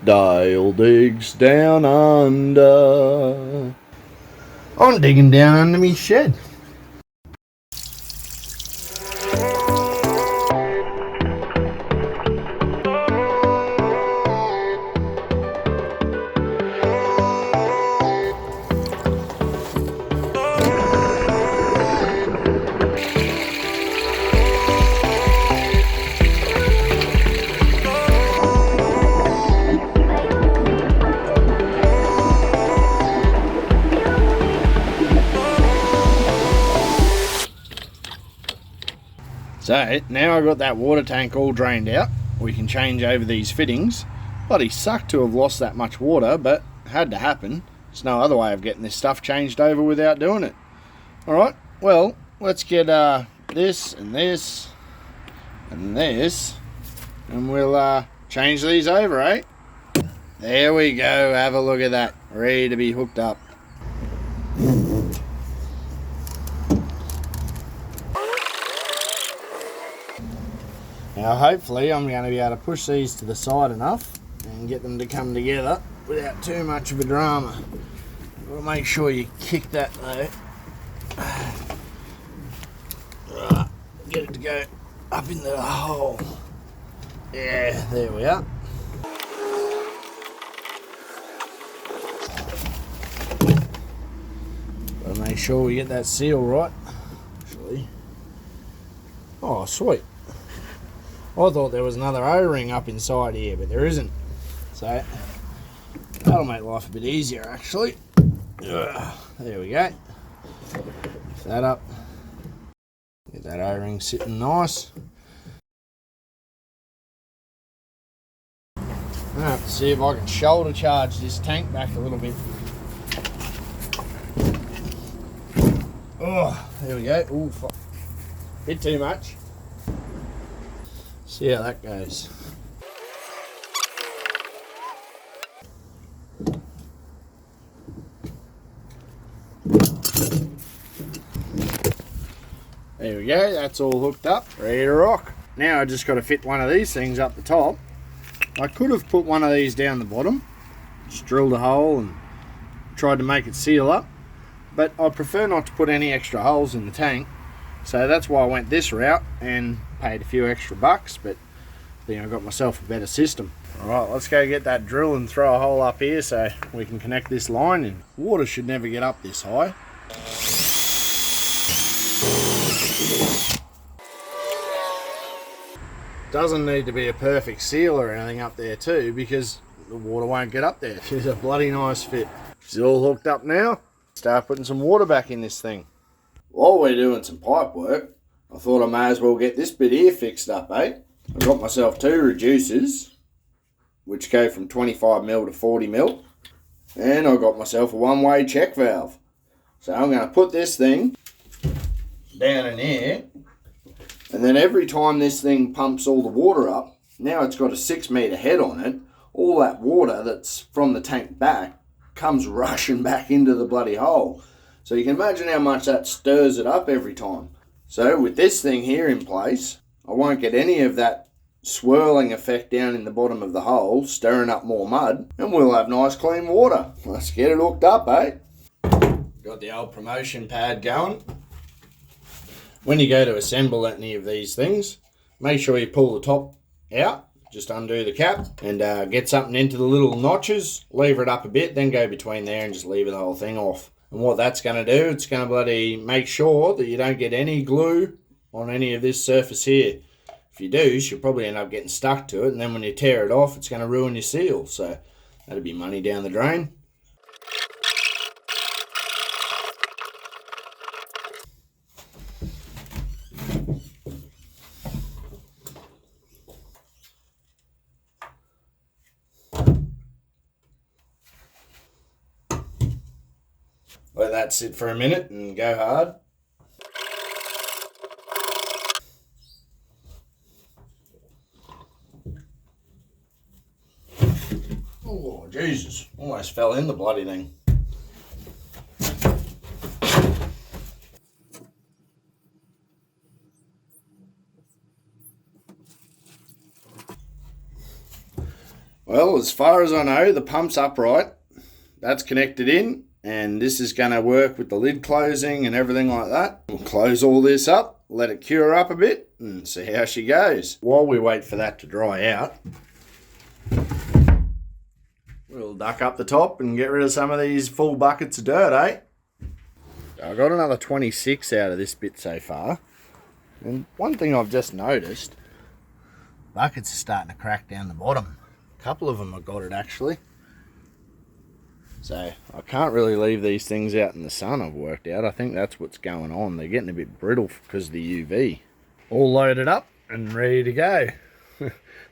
Dale digs down under. I'm digging down under me shed. So now I've got that water tank all drained out, we can change over these fittings. Bloody sucked to have lost that much water, but had to happen. There's no other way of getting this stuff changed over without doing it. Alright, well, let's get this and this and this, and we'll change these over, eh? There we go, have a look at that, ready to be hooked up. Now hopefully I'm going to be able to push these to the side enough and get them to come together without too much of a drama. We'll make sure you kick that though. Get it to go up into the hole. Yeah, there we are. Gotta make sure we get that seal right. Actually. Oh, sweet. I thought there was another O-ring up inside here, but there isn't. So that'll make life a bit easier actually. There we go. Lift that up. Get that O-ring sitting nice. I have to see if I can shoulder charge this tank back a little bit. Oh, there we go. Ooh, fuck. Bit too much. See how that goes. There we go, that's all hooked up, ready to rock. Now I just got to fit one of these things up the top. I could have put one of these down the bottom, just drilled a hole and tried to make it seal up, but I prefer not to put any extra holes in the tank, so that's why I went this route and paid a few extra bucks, but I think I got myself a better system. Alright, let's go get that drill and throw a hole up here so we can connect this line in. Water should never get up this high. Doesn't need to be a perfect seal or anything up there too, because the water won't get up there. It's a bloody nice fit. It's all hooked up now. Start putting some water back in this thing. While we're doing some pipe work, I thought I may as well get this bit here fixed up, eh? I got myself two reducers, which go from 25mm to 40mm, and I got myself a one-way check valve. So I'm going to put this thing down in here, and then every time this thing pumps all the water up, now it's got a 6-metre head on it, all that water that's from the tank back comes rushing back into the bloody hole. So you can imagine how much that stirs it up every time. So with this thing here in place, I won't get any of that swirling effect down in the bottom of the hole, stirring up more mud, and we'll have nice clean water. Let's get it hooked up, eh? Got the old promotion pad going. When you go to assemble any of these things, make sure you pull the top out, just undo the cap, and get something into the little notches, lever it up a bit, then go between there and just lever the whole thing off. And what that's going to do, it's going to bloody make sure that you don't get any glue on any of this surface here. If you do, you'll probably end up getting stuck to it, and then when you tear it off, it's going to ruin your seal. So that'd be money down the drain. Let that sit for a minute and go hard. Oh, Jesus. Almost fell in the bloody thing. Well, as far as I know, the pump's upright. That's connected in, and this is going to work with the lid closing and everything like that. We'll close all this up, let it cure up a bit, and see how she goes. While we wait for that to dry out, we'll duck up the top and get rid of some of these full buckets of dirt, eh? I got another 26 out of this bit so far. And one thing I've just noticed, buckets are starting to crack down the bottom. A couple of them have got it actually. So I can't really leave these things out in the sun, I've worked out. I think that's what's going on. They're getting a bit brittle because of the UV. All loaded up and ready to go.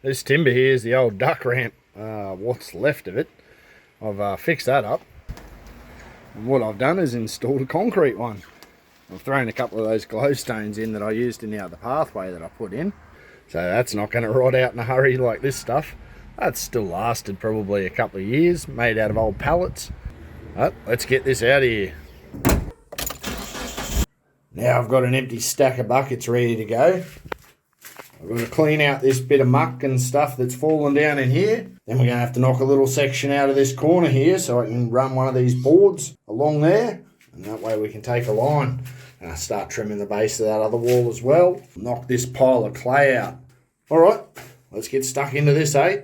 This timber here is the old duck ramp. What's left of it. I've fixed that up. And what I've done is installed a concrete one. I've thrown a couple of those glowstones in that I used in the other pathway that I put in. So that's not going to rot out in a hurry like this stuff. That's still lasted probably a couple of years, made out of old pallets. But let's get this out of here. Now I've got an empty stack of buckets ready to go. I've got to clean out this bit of muck and stuff that's fallen down in here. Then we're going to have to knock a little section out of this corner here so I can run one of these boards along there. And that way we can take a line and start trimming the base of that other wall as well. Knock this pile of clay out. All right, let's get stuck into this, eh?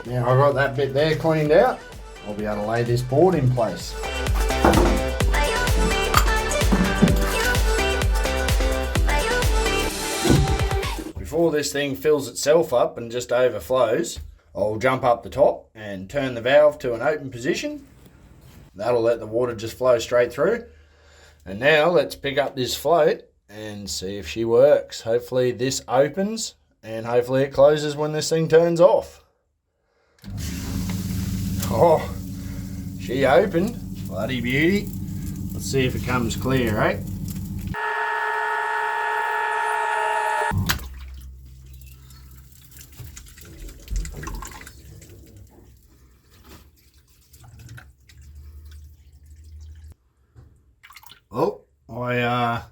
Now I got that bit there cleaned out, I'll be able to lay this board in place. Before this thing fills itself up and just overflows, I'll jump up the top and turn the valve to an open position. That'll let the water just flow straight through. And now let's pick up this float and see if she works. Hopefully this opens and hopefully it closes when this thing turns off. Oh, she opened. Bloody beauty. Let's see if it comes clear, eh? Oh, I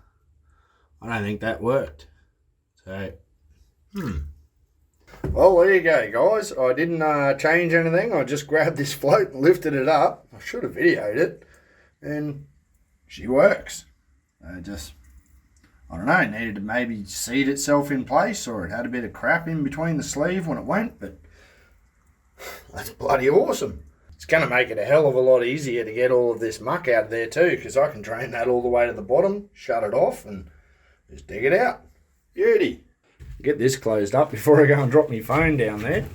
don't think that worked. So, well, there you go, guys. I didn't change anything. I just grabbed this float and lifted it up. I should have videoed it. And she works. I don't know, it needed to maybe seat itself in place, or it had a bit of crap in between the sleeve when it went, but that's bloody awesome. It's going to make it a hell of a lot easier to get all of this muck out of there too, because I can drain that all the way to the bottom, shut it off, and just dig it out. Beauty. Get this closed up before I go and drop my phone down there.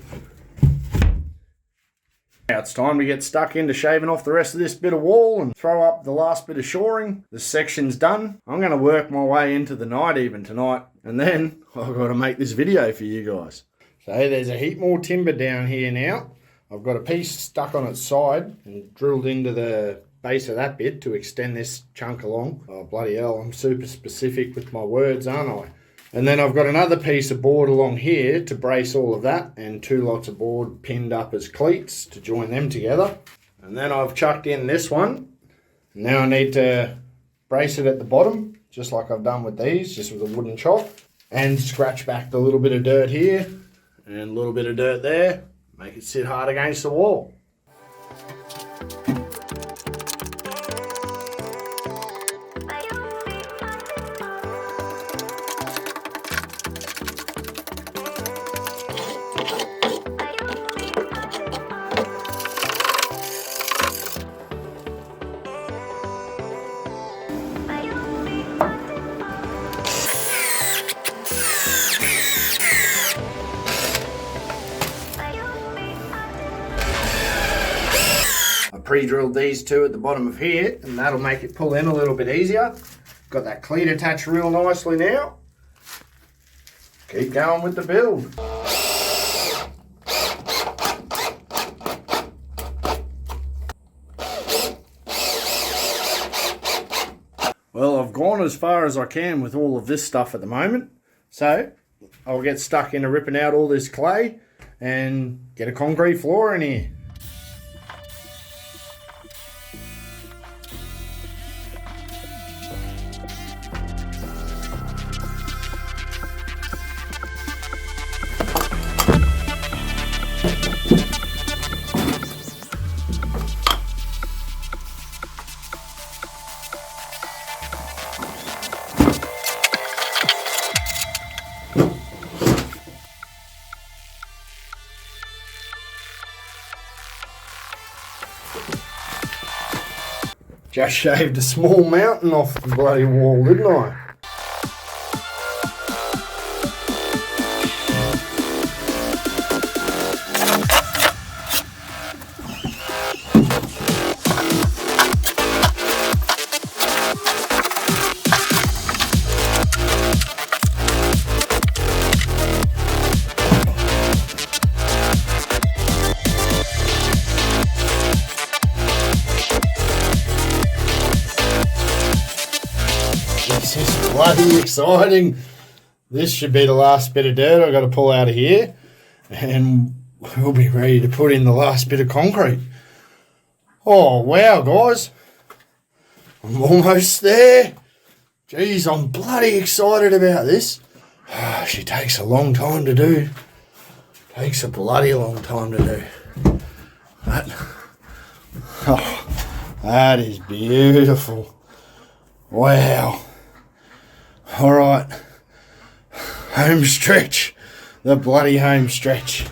Now it's time to get stuck into shaving off the rest of this bit of wall and throw up the last bit of shoring. This section's done. I'm going to work my way into the night even tonight, and then I've got to make this video for you guys. So there's a heap more timber down here now. I've got a piece stuck on its side and drilled into the base of that bit to extend this chunk along. Oh, bloody hell, I'm super specific with my words, aren't I? And then I've got another piece of board along here to brace all of that, and 2 lots of board pinned up as cleats to join them together. And then I've chucked in this one. Now I need to brace it at the bottom, just like I've done with these, just with a wooden chop, and scratch back the little bit of dirt here and a little bit of dirt there. Make it sit hard against the wall. Pre-drilled these 2 at the bottom of here, and that'll make it pull in a little bit easier. Got that cleat attached real nicely now. Keep going with the build. Well, I've I've gone as far as I can with all of this stuff at the moment. So I'll get stuck into ripping out all this clay and get a concrete floor in here. Just shaved a small mountain off the bloody wall, didn't I? This is bloody exciting. This should be the last bit of dirt I've got to pull out of here, and we'll be ready to put in the last bit of concrete. Oh wow, guys, I'm almost there. Jeez, I'm bloody excited about this. She takes a long time to do. Takes a bloody long time to do. That is beautiful. Wow. All right. Home stretch. The bloody home stretch.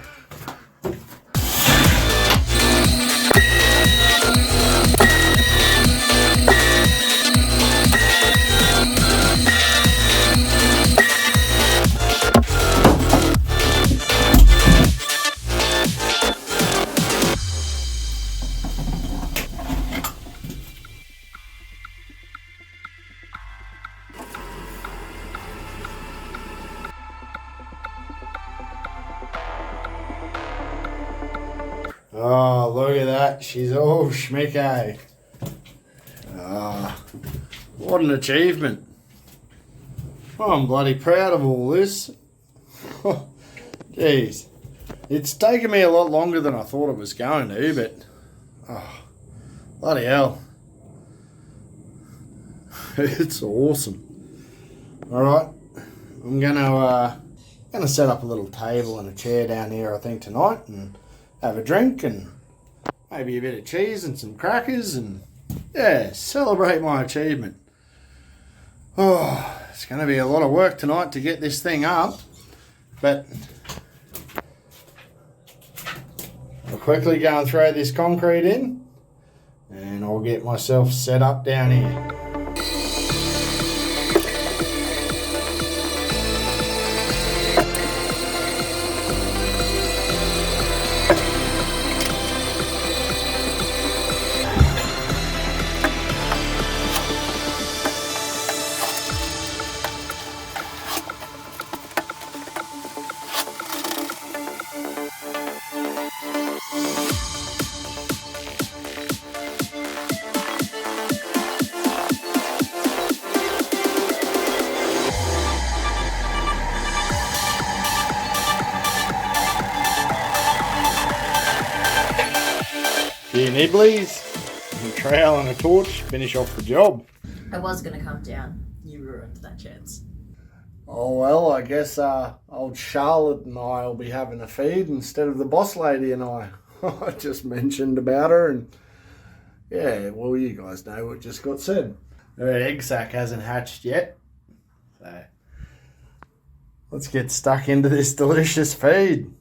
Oh, look at that. She's all schmicky. What an achievement. Oh, I'm bloody proud of all this. Jeez. It's taken me a lot longer than I thought it was going to, but bloody hell. It's awesome. Alright. I'm gonna set up a little table and a chair down here, I think, tonight, and have a drink and maybe a bit of cheese and some crackers and, yeah, celebrate my achievement. Oh, it's going to be a lot of work tonight to get this thing up, but I'll quickly go and throw this concrete in and I'll get myself set up down here. Here, Nibblies, a trowel and a torch, finish off the job. I was going to come down. You ruined that chance. Oh well, I guess old Charlotte and I will be having a feed instead of the boss lady and I. I just mentioned about her and yeah, well you guys know what just got said. Her egg sac hasn't hatched yet. So let's get stuck into this delicious feed.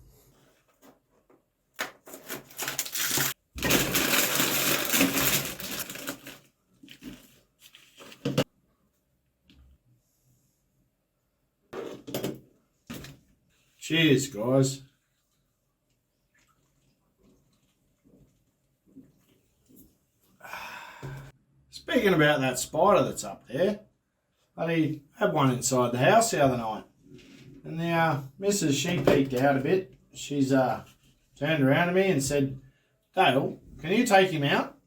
Cheers, guys. Speaking about that spider that's up there, I had one inside the house the other night. And the missus, she peeked out a bit. She's turned around to me and said, Dale, can you take him out?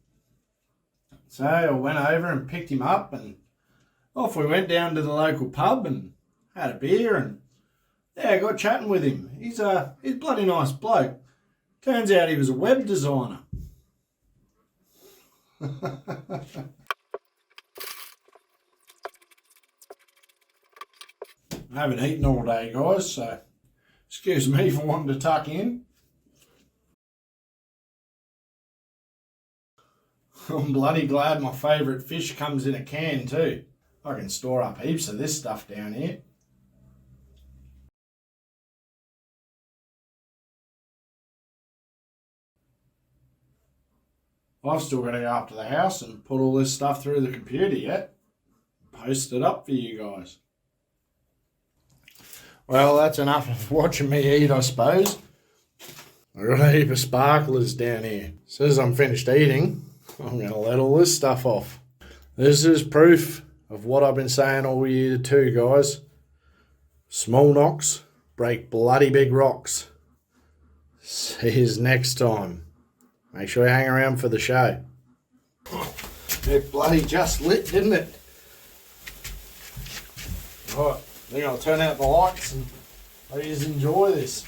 So I went over and picked him up and Off we went down to the local pub and had a beer, and yeah, I got chatting with him. He's a bloody nice bloke. Turns out he was a web designer. I haven't eaten all day, guys, so excuse me for wanting to tuck in. I'm bloody glad my favourite fish comes in a can too. I can store up heaps of this stuff down here. I've still got to go up to the house and put all this stuff through the computer yet. Post it up for you guys. Well, that's enough of watching me eat, I suppose. I've got a heap of sparklers down here. As soon as I'm finished eating, I'm going to let all this stuff off. This is proof of what I've been saying all year too, guys. Small knocks break bloody big rocks. See you next time. Make sure you hang around for the show. It bloody just lit, didn't it? Right, I think I'll turn out the lights and please enjoy this.